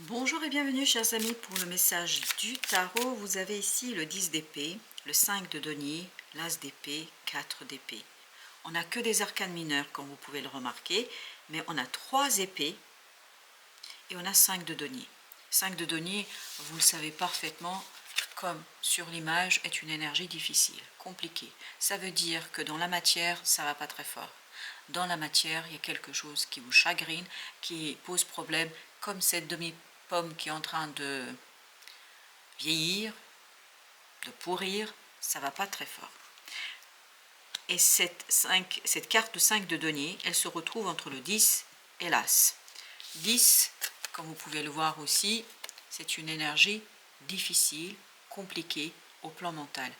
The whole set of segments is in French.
Bonjour et bienvenue chers amis pour le message du tarot. Vous avez ici le 10 d'épée, le 5 de denier, l'as d'épée, 4 d'épée. On n'a que des arcanes mineurs comme vous pouvez le remarquer, mais on a 3 épées et on a 5 de denier. 5 de denier, vous le savez parfaitement, comme sur l'image, est une énergie difficile, compliquée. Ça veut dire que dans la matière, ça ne va pas très fort. Dans la matière, il y a quelque chose qui vous chagrine, qui pose problème, comme cette demi-pomme qui est en train de vieillir, de pourrir, ça ne va pas très fort. Et cette carte de 5 de denier, elle se retrouve entre le 10 et l'as. 10, comme vous pouvez le voir aussi, c'est une énergie difficile, compliquée au plan mental.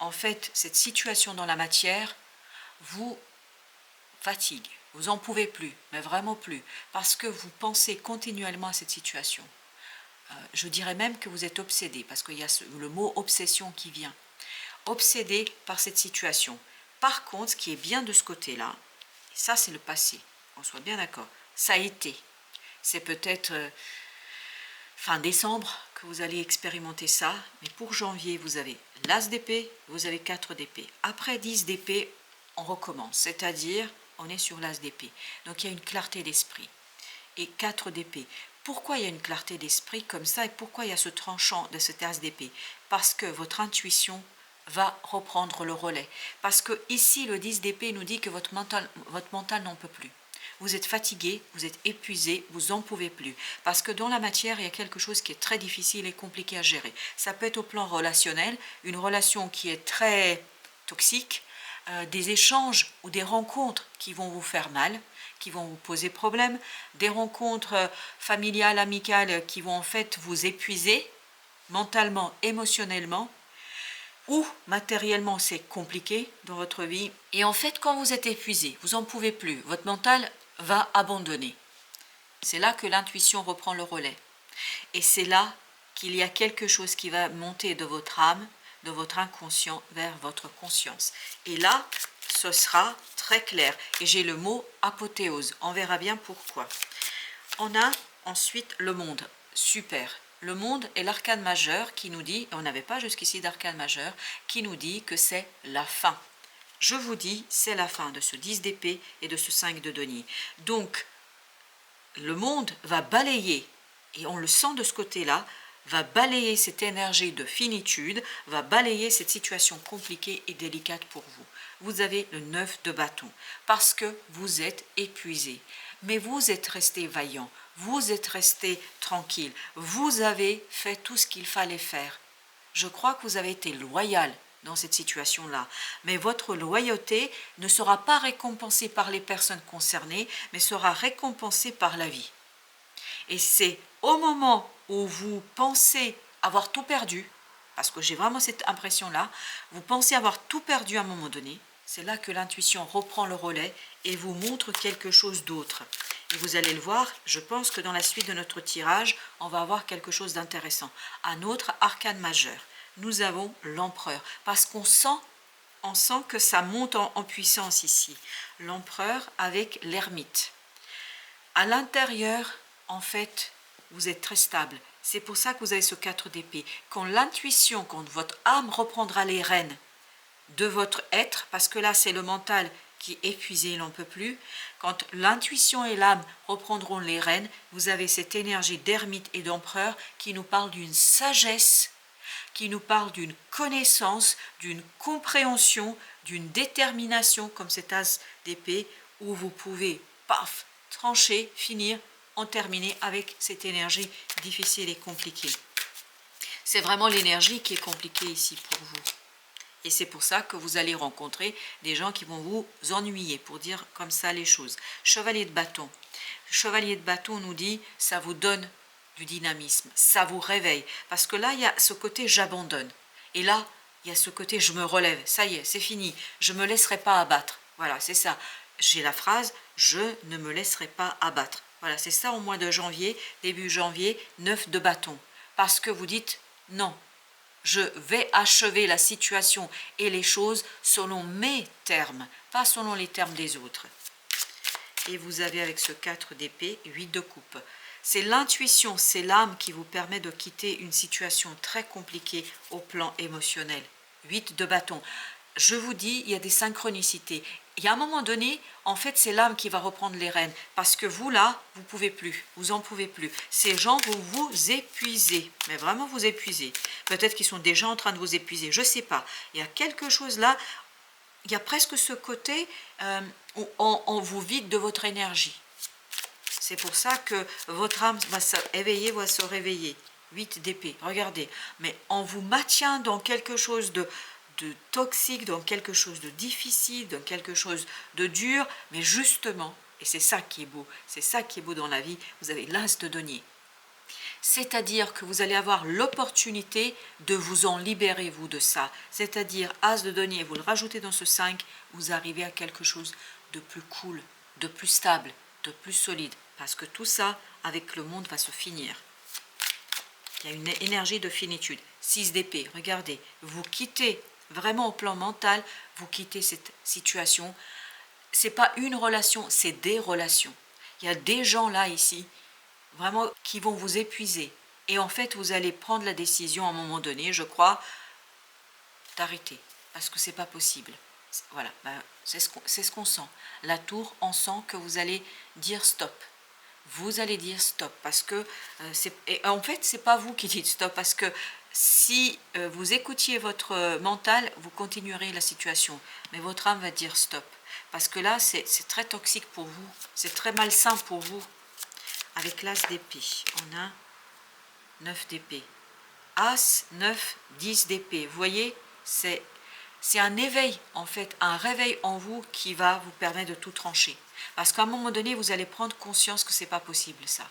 En fait, cette situation dans la matière vous fatigue. Vous n'en pouvez plus, mais vraiment plus, parce que vous pensez continuellement à cette situation. Je dirais même que vous êtes obsédé, parce qu'il y a le mot obsession qui vient. Obsédé par cette situation. Par contre, ce qui est bien de ce côté-là, ça c'est le passé, on soit bien d'accord, ça a été. C'est peut-être fin décembre que vous allez expérimenter ça, mais pour janvier, vous avez l'as d'épée, vous avez 4 d'épée. Après 10 d'épée, on recommence, c'est-à-dire on est sur l'as d'épée. Donc il y a une clarté d'esprit. Et 4 d'épée. Pourquoi il y a une clarté d'esprit comme ça et pourquoi il y a ce tranchant de cet as d'épée? Parce que votre intuition va reprendre le relais. Parce que ici, le 10 d'épée nous dit que votre mental n'en peut plus. Vous êtes fatigué, vous êtes épuisé, vous n'en pouvez plus. Parce que dans la matière, il y a quelque chose qui est très difficile et compliqué à gérer. Ça peut être au plan relationnel, une relation qui est très toxique, des échanges ou des rencontres qui vont vous faire mal, qui vont vous poser problème, des rencontres familiales, amicales qui vont en fait vous épuiser mentalement, émotionnellement, ou matériellement c'est compliqué dans votre vie. Et en fait, quand vous êtes épuisé, vous n'en pouvez plus, votre mental va abandonner. C'est là que l'intuition reprend le relais. Et c'est là qu'il y a quelque chose qui va monter de votre âme, de votre inconscient vers votre conscience. Et là, ce sera très clair. Et j'ai le mot apothéose. On verra bien pourquoi. On a ensuite le monde. Super. Le monde est l'arcane majeur qui nous dit, et on n'avait pas jusqu'ici d'arcane majeur, qui nous dit que c'est la fin. Je vous dis, c'est la fin de ce 10 d'épée et de ce 5 de denier. Donc, le monde va balayer, et on le sent de ce côté-là, va balayer cette énergie de finitude, va balayer cette situation compliquée et délicate pour vous. Vous avez le 9 de bâton, parce que vous êtes épuisé. Mais vous êtes resté vaillant, vous êtes resté tranquille, vous avez fait tout ce qu'il fallait faire. Je crois que vous avez été loyal dans cette situation-là. Mais votre loyauté ne sera pas récompensée par les personnes concernées, mais sera récompensée par la vie. Et c'est au moment où vous pensez avoir tout perdu, parce que j'ai vraiment cette impression-là, vous pensez avoir tout perdu à un moment donné, c'est là que l'intuition reprend le relais et vous montre quelque chose d'autre. Et vous allez le voir, je pense que dans la suite de notre tirage, on va avoir quelque chose d'intéressant. Un autre arcane majeur. Nous avons l'empereur, parce qu'on sent que ça monte en puissance ici. L'empereur avec l'ermite. À l'intérieur, en fait, vous êtes très stable. C'est pour ça que vous avez ce 4 d'épée. Quand l'intuition, quand votre âme reprendra les rênes de votre être, parce que là c'est le mental qui est épuisé, il n'en peut plus, quand l'intuition et l'âme reprendront les rênes, vous avez cette énergie d'ermite et d'empereur qui nous parle d'une sagesse, qui nous parle d'une connaissance, d'une compréhension, d'une détermination, comme cet as d'épée, où vous pouvez, paf, trancher, finir, en terminer avec cette énergie difficile et compliquée. C'est vraiment l'énergie qui est compliquée ici pour vous. Et c'est pour ça que vous allez rencontrer des gens qui vont vous ennuyer, pour dire comme ça les choses. Chevalier de bâton. Chevalier de bâton nous dit, ça vous donne du dynamisme, ça vous réveille. Parce que là, il y a ce côté j'abandonne. Et là, il y a ce côté je me relève. Ça y est, c'est fini. Je ne me laisserai pas abattre. Voilà, c'est ça. J'ai la phrase, je ne me laisserai pas abattre. Voilà, c'est ça au mois de janvier, début janvier, 9 de bâton. Parce que vous dites, non, je vais achever la situation et les choses selon mes termes, pas selon les termes des autres. Et vous avez avec ce 4 d'épée, 8 de coupe. C'est l'intuition, c'est l'âme qui vous permet de quitter une situation très compliquée au plan émotionnel. 8 de bâton. Je vous dis, il y a des synchronicités. Il y a un moment donné, en fait, c'est l'âme qui va reprendre les rênes. Parce que vous, là, vous ne pouvez plus. Vous en pouvez plus. Ces gens vont vous épuiser. Mais vraiment vous épuiser. Peut-être qu'ils sont déjà en train de vous épuiser. Je ne sais pas. Il y a quelque chose là. Il y a presque ce côté où on vous vide de votre énergie. C'est pour ça que votre âme va se éveiller, va se réveiller. 8 d'épée, regardez. Mais on vous maintient dans quelque chose de toxique, dans quelque chose de difficile, dans quelque chose de dur. Mais justement, et c'est ça qui est beau, c'est ça qui est beau dans la vie, vous avez l'as de denier. C'est-à-dire que vous allez avoir l'opportunité de vous en libérer, vous, de ça. C'est-à-dire, as de denier, vous le rajoutez dans ce 5, vous arrivez à quelque chose de plus cool, de plus stable, de plus solide. Parce que tout ça, avec le monde, va se finir. Il y a une énergie de finitude. 6 d'épée, regardez, vous quittez, vraiment au plan mental, vous quittez cette situation. Ce n'est pas une relation, c'est des relations. Il y a des gens là, ici, vraiment, qui vont vous épuiser. Et en fait, vous allez prendre la décision à un moment donné, je crois, d'arrêter. Parce que c'est pas possible. Voilà, c'est ce qu'on sent. La tour, on sent que vous allez dire stop. Vous allez dire stop. Parce que, et en fait, c'est pas vous qui dites stop. Parce que si vous écoutiez votre mental, vous continuerez la situation. Mais votre âme va dire stop. Parce que là, c'est très toxique pour vous. C'est très malsain pour vous. Avec l'as d'épée, on a 9 d'épée. As, 9, 10 d'épée. Vous voyez, c'est un éveil, en fait, un réveil en vous qui va vous permettre de tout trancher. Parce qu'à un moment donné, vous allez prendre conscience que ce n'est pas possible, ça.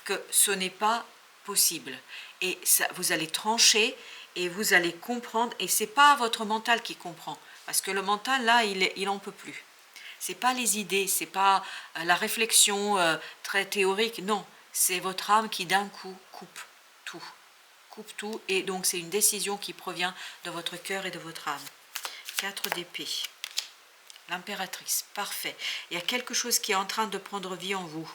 Que ce n'est pas possible. Et ça, vous allez trancher et vous allez comprendre. Et ce n'est pas votre mental qui comprend. Parce que le mental, là, il n'en peut plus. Ce n'est pas les idées, ce n'est pas la réflexion très théorique, non. C'est votre âme qui d'un coup coupe tout. Coupe tout, et donc c'est une décision qui provient de votre cœur et de votre âme. 4 d'épée. L'impératrice, parfait. Il y a quelque chose qui est en train de prendre vie en vous,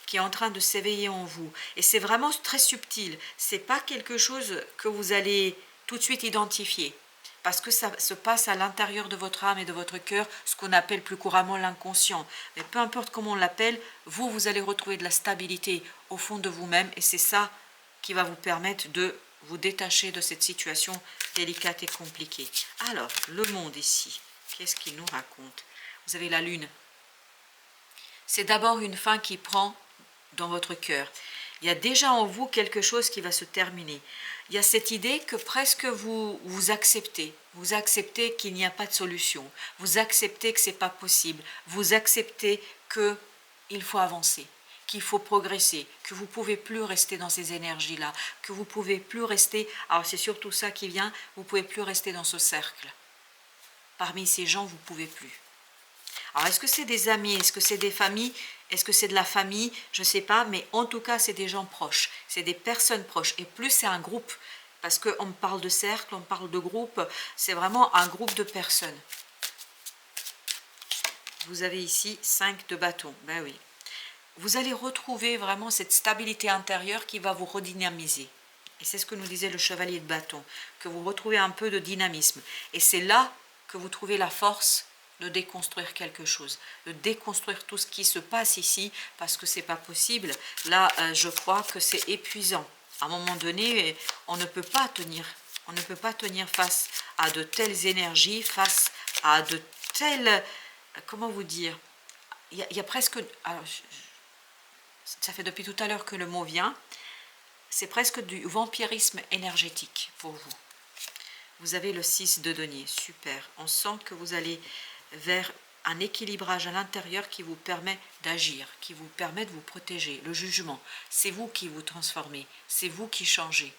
qui est en train de s'éveiller en vous. Et c'est vraiment très subtil. Ce n'est pas quelque chose que vous allez tout de suite identifier. Parce que ça se passe à l'intérieur de votre âme et de votre cœur, ce qu'on appelle plus couramment l'inconscient. Mais peu importe comment on l'appelle, vous allez retrouver de la stabilité au fond de vous-même. Et c'est ça qui va vous permettre de vous détacher de cette situation délicate et compliquée. Alors, le monde ici, qu'est-ce qu'il nous raconte? Vous avez la lune. C'est d'abord une fin qui prend dans votre cœur. Il y a déjà en vous quelque chose qui va se terminer. Il y a cette idée que presque vous acceptez. Vous acceptez qu'il n'y a pas de solution. Vous acceptez que ce n'est pas possible. Vous acceptez qu'il faut avancer, qu'il faut progresser, que vous ne pouvez plus rester dans ces énergies-là, que vous ne pouvez plus rester, alors c'est surtout ça qui vient, vous ne pouvez plus rester dans ce cercle. Parmi ces gens, vous ne pouvez plus. Alors, est-ce que c'est des amis? Est-ce que c'est des familles? Est-ce que c'est de la famille? Je ne sais pas, mais en tout cas, c'est des gens proches. C'est des personnes proches. Et plus c'est un groupe, parce qu'on parle de cercle, on parle de groupe, c'est vraiment un groupe de personnes. Vous avez ici 5 de bâton. Ben oui. Vous allez retrouver vraiment cette stabilité intérieure qui va vous redynamiser. Et c'est ce que nous disait le chevalier de bâton, que vous retrouvez un peu de dynamisme. Et c'est là que vous trouvez la force de déconstruire quelque chose, de déconstruire tout ce qui se passe ici, parce que c'est pas possible. Là, je crois que c'est épuisant. À un moment donné, on ne peut pas tenir. On ne peut pas tenir face à de telles énergies, face à de telles... Comment vous dire? Il y a presque... Alors, ça fait depuis tout à l'heure que le mot vient. C'est presque du vampirisme énergétique pour vous. Vous avez le 6 de denier, super. On sent que vous allez vers un équilibrage à l'intérieur qui vous permet d'agir, qui vous permet de vous protéger. Le jugement, c'est vous qui vous transformez, c'est vous qui changez.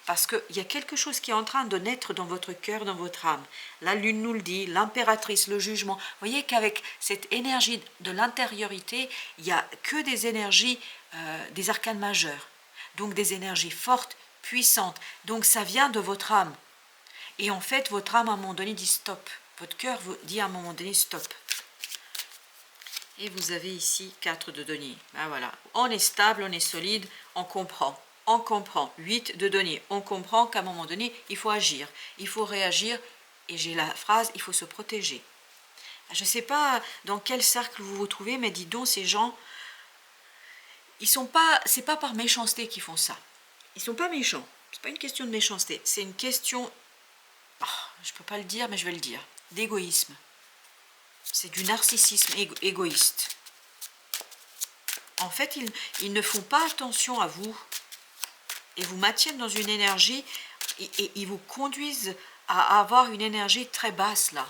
Parce qu'il y a quelque chose qui est en train de naître dans votre cœur, dans votre âme. La lune nous le dit, l'impératrice, le jugement. Vous voyez qu'avec cette énergie de l'intériorité, il n'y a que des énergies, des arcanes majeurs. Donc des énergies fortes, puissantes. Donc ça vient de votre âme. Et en fait, votre âme, à un moment donné, dit stop. Votre cœur vous dit à un moment donné stop. Et vous avez ici 4 de denier. Ben voilà, on est stable, on est solide, on comprend. On comprend. 8 de denier. On comprend qu'à un moment donné, il faut agir, il faut réagir. Et j'ai la phrase, il faut se protéger. Je ne sais pas dans quel cercle vous vous trouvez, mais dis donc, ces gens, ils sont pas, c'est pas par méchanceté qu'ils font ça. Ils sont pas méchants. C'est pas une question de méchanceté. C'est une question, oh, je peux pas le dire, mais je vais le dire, d'égoïsme. C'est du narcissisme égoïste. En fait, ils ne font pas attention à vous et vous maintiennent dans une énergie et ils vous conduisent à avoir une énergie très basse là.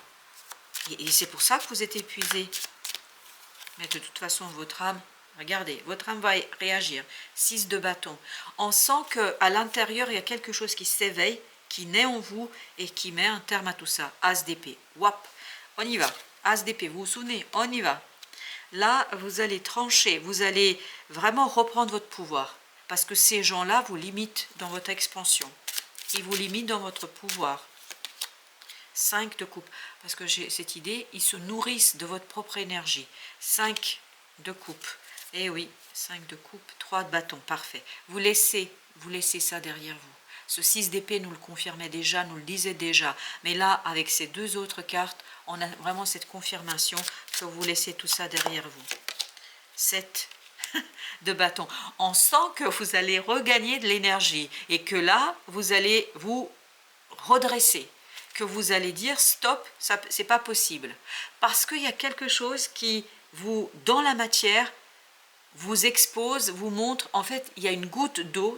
Et c'est pour ça que vous êtes épuisé. Mais de toute façon, votre âme, regardez, votre âme va réagir. 6 de bâton. On sent qu'à l'intérieur, il y a quelque chose qui s'éveille, qui naît en vous et qui met un terme à tout ça. As d'épée. Wap. On y va. As d'épée. Vous vous souvenez? On y va. Là, vous allez trancher. Vous allez vraiment reprendre votre pouvoir. Parce que ces gens-là vous limitent dans votre expansion. Ils vous limitent dans votre pouvoir. 5 de coupe, parce que j'ai cette idée, ils se nourrissent de votre propre énergie. 5 de coupe, et oui, 5 de coupe, 3 de bâton, parfait. Vous laissez ça derrière vous. Ce 6 d'épée nous le confirmait déjà, nous le disait déjà, mais là, avec ces deux autres cartes, on a vraiment cette confirmation que vous laissez tout ça derrière vous. 7 de bâton. On sent que vous allez regagner de l'énergie, et que là, vous allez vous redresser. Que vous allez dire stop, ça c'est pas possible, parce qu'il y a quelque chose qui vous, dans la matière, vous expose, vous montre, en fait il y a une goutte d'eau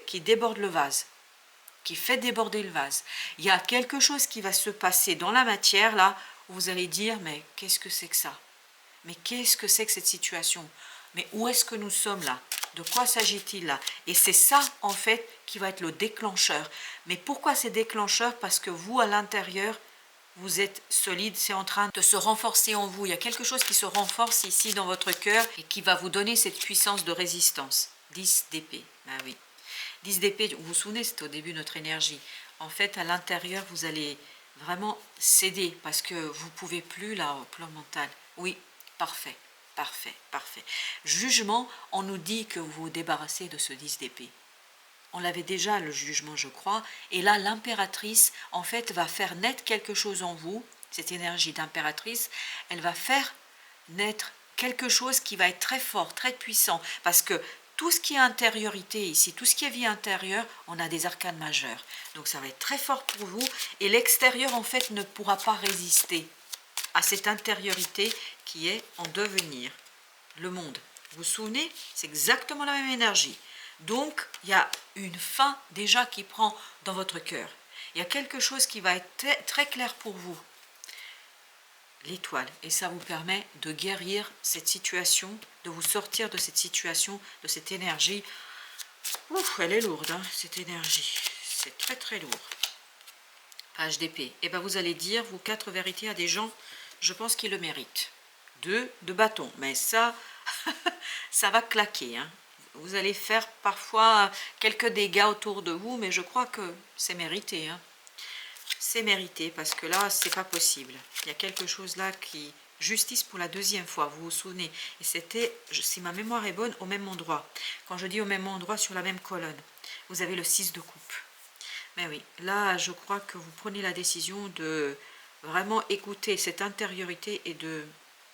qui déborde le vase, qui fait déborder le vase. Il y a quelque chose qui va se passer dans la matière là, où vous allez dire mais qu'est-ce que c'est que ça, mais qu'est-ce que c'est que cette situation, mais où est-ce que nous sommes là? De quoi s'agit-il là? Et c'est ça, en fait, qui va être le déclencheur. Mais pourquoi c'est déclencheur? Parce que vous, à l'intérieur, vous êtes solide, c'est en train de se renforcer en vous. Il y a quelque chose qui se renforce ici dans votre cœur et qui va vous donner cette puissance de résistance. 10 d'épée, ah oui. 10 d'épée, vous vous souvenez, c'était au début de notre énergie. En fait, à l'intérieur, vous allez vraiment céder parce que vous ne pouvez plus, là, au plan mental. Oui, parfait. Parfait, parfait. Jugement, on nous dit que vous vous débarrassez de ce 10 d'épée. On l'avait déjà, le jugement, je crois. Et là, l'impératrice, en fait, va faire naître quelque chose en vous. Cette énergie d'impératrice, elle va faire naître quelque chose qui va être très fort, très puissant. Parce que tout ce qui est intériorité ici, tout ce qui est vie intérieure, on a des arcanes majeures. Donc ça va être très fort pour vous. Et l'extérieur, en fait, ne pourra pas résister à cette intériorité qui est en devenir, le monde. Vous vous souvenez? C'est exactement la même énergie. Donc, il y a une fin déjà qui prend dans votre cœur. Il y a quelque chose qui va être très clair pour vous. L'étoile. Et ça vous permet de guérir cette situation, de vous sortir de cette situation, de cette énergie. Ouf, elle est lourde, hein, cette énergie. C'est très très lourd. Page d'épée. Et bien vous allez dire, vous 4 vérités à des gens, je pense qu'ils le méritent. 2 de bâton. Mais ça, ça va claquer. Hein. Vous allez faire parfois quelques dégâts autour de vous, mais je crois que c'est mérité. Hein. C'est mérité parce que là, c'est pas possible. Il y a quelque chose là qui... Justice pour la deuxième fois, vous vous souvenez. Et c'était, si ma mémoire est bonne, au même endroit. Quand je dis au même endroit, sur la même colonne. Vous avez le 6 de coupe. Mais oui, là, je crois que vous prenez la décision de vraiment écouter cette intériorité et de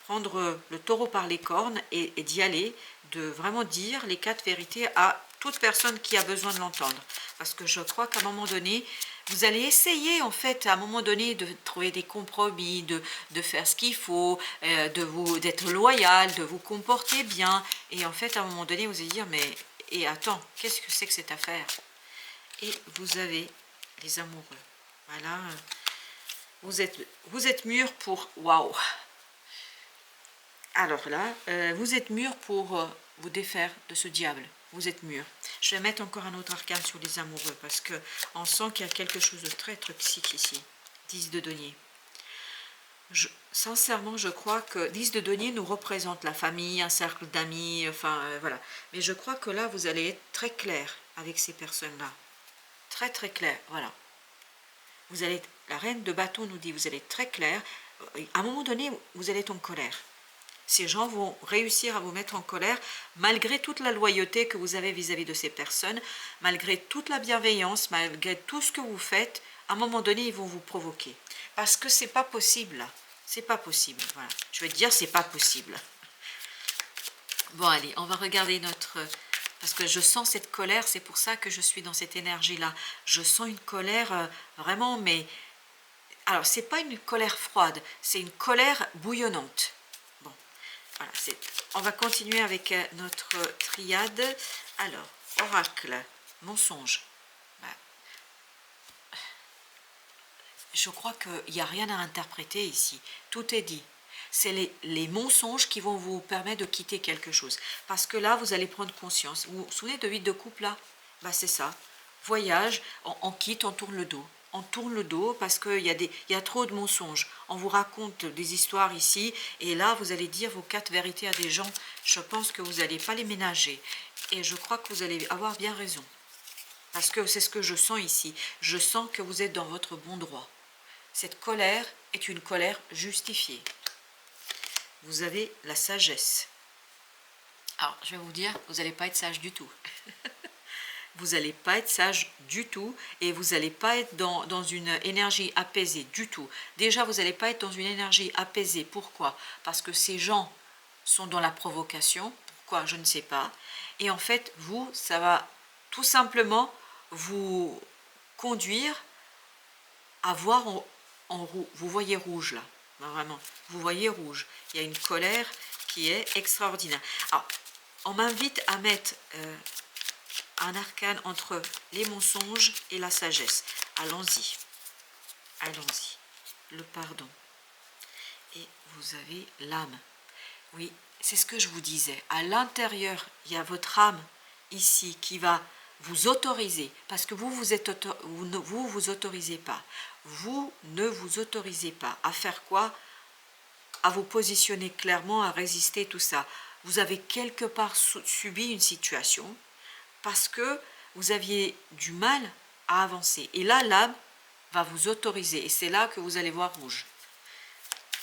prendre le taureau par les cornes et d'y aller, de vraiment dire les 4 vérités à toute personne qui a besoin de l'entendre. Parce que je crois qu'à un moment donné, vous allez essayer en fait à un moment donné de trouver des compromis, de faire ce qu'il faut, d'être loyal, de vous comporter bien. Et en fait à un moment donné vous allez dire mais et attends, qu'est-ce que c'est que cette affaire? Et vous avez les amoureux. Voilà, vous êtes mûrs pour... Waouh! Alors là, vous êtes mûrs pour vous défaire de ce diable. Vous êtes mûrs. Je vais mettre encore un autre arcane sur les amoureux parce qu'on sent qu'il y a quelque chose de très toxique ici. 10 de denier. Sincèrement, je crois que 10 de denier nous représente la famille, un cercle d'amis, enfin voilà. Mais je crois que là, vous allez être très clair avec ces personnes-là. Très très clair, voilà. Vous allez, la reine de bâton nous dit, vous allez être très clair. À un moment donné, vous allez être en colère. Ces gens vont réussir à vous mettre en colère malgré toute la loyauté que vous avez vis-à-vis de ces personnes, malgré toute la bienveillance, malgré tout ce que vous faites. À un moment donné, ils vont vous provoquer. Parce que c'est pas possible là. C'est pas possible. Voilà. Je vais te dire, c'est pas possible. Bon, allez, on va regarder notre... Parce que je sens cette colère, c'est pour ça que je suis dans cette énergie-là. Je sens une colère vraiment, mais... Alors, c'est pas une colère froide, c'est une colère bouillonnante. Bon, voilà, on va continuer avec notre triade. Alors, oracle, mensonge. Bah, je crois qu'il n'y a rien à interpréter ici. Tout est dit. C'est les mensonges qui vont vous permettre de quitter quelque chose. Parce que là, vous allez prendre conscience. Vous vous souvenez de 8 de coupe là? Bah, c'est ça. Voyage, on quitte, on tourne le dos. On tourne le dos parce qu'il y a trop de mensonges. On vous raconte des histoires ici. Et là, vous allez dire vos 4 vérités à des gens. Je pense que vous n'allez pas les ménager. Et je crois que vous allez avoir bien raison. Parce que c'est ce que je sens ici. Je sens que vous êtes dans votre bon droit. Cette colère est une colère justifiée. Vous avez la sagesse. Alors, je vais vous dire, vous n'allez pas être sage du tout. Vous n'allez pas être sage du tout et vous n'allez pas être dans une énergie apaisée du tout. Déjà, vous n'allez pas être dans une énergie apaisée. Pourquoi? Parce que ces gens sont dans la provocation. Pourquoi? Je ne sais pas. Et en fait, vous, ça va tout simplement vous conduire à voir vous voyez rouge là. Vraiment, vous voyez rouge. Il y a une colère qui est extraordinaire. Alors, on m'invite à mettre un arcane entre les mensonges et la sagesse. Allons-y. Allons-y. Le pardon. Et vous avez l'âme. Oui, c'est ce que je vous disais. À l'intérieur, il y a votre âme ici qui va vous autoriser. Parce que vous vous autorisez pas. Vous ne vous autorisez pas à faire quoi? À vous positionner clairement, à résister, tout ça. Vous avez quelque part subi une situation parce que vous aviez du mal à avancer. Et là, l'âme va vous autoriser. Et c'est là que vous allez voir rouge.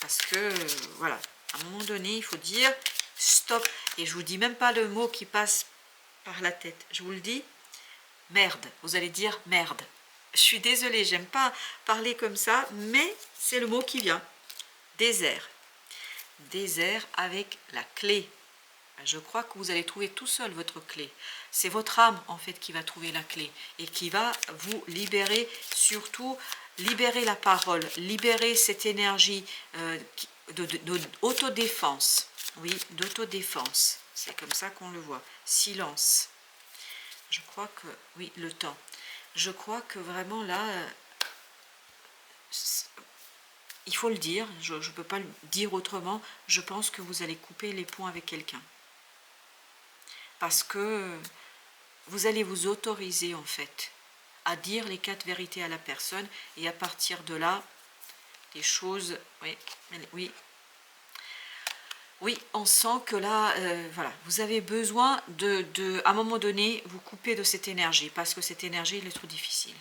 Parce que, voilà, à un moment donné, il faut dire stop. Et je ne vous dis même pas le mot qui passe par la tête. Je vous le dis, merde. Vous allez dire merde. Je suis désolée, j'aime pas parler comme ça, mais c'est le mot qui vient. Désert. Désert avec la clé. Je crois que vous allez trouver tout seul votre clé. C'est votre âme en fait qui va trouver la clé et qui va vous libérer, surtout libérer la parole, libérer cette énergie d'autodéfense. Oui, d'autodéfense. C'est comme ça qu'on le voit. Silence. Je crois que, oui, le temps. Je crois que vraiment là, il faut le dire, je ne peux pas le dire autrement, je pense que vous allez couper les ponts avec quelqu'un. Parce que vous allez vous autoriser en fait à dire les 4 vérités à la personne et à partir de là, les choses, oui, on sent que là, voilà, vous avez besoin à un moment donné, vous couper de cette énergie parce que cette énergie, elle est trop difficile.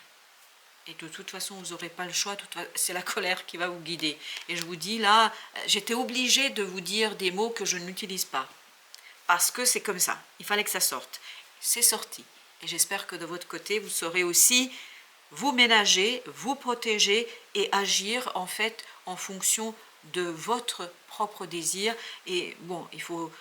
Et de toute façon, vous n'aurez pas le choix, c'est la colère qui va vous guider. Et je vous dis là, j'étais obligée de vous dire des mots que je n'utilise pas. Parce que c'est comme ça, il fallait que ça sorte. C'est sorti. Et j'espère que de votre côté, vous saurez aussi vous ménager, vous protéger et agir en fait en fonction de votre propre désir. Et bon, il faut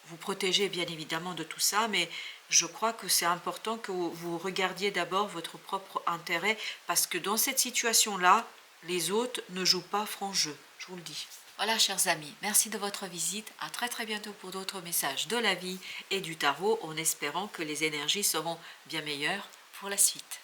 vous protéger bien évidemment de tout ça, mais je crois que c'est important que vous regardiez d'abord votre propre intérêt parce que dans cette situation-là, les autres ne jouent pas franc jeu, je vous le dis. Voilà, chers amis, merci de votre visite. À très très bientôt pour d'autres messages de la vie et du tarot en espérant que les énergies seront bien meilleures pour la suite.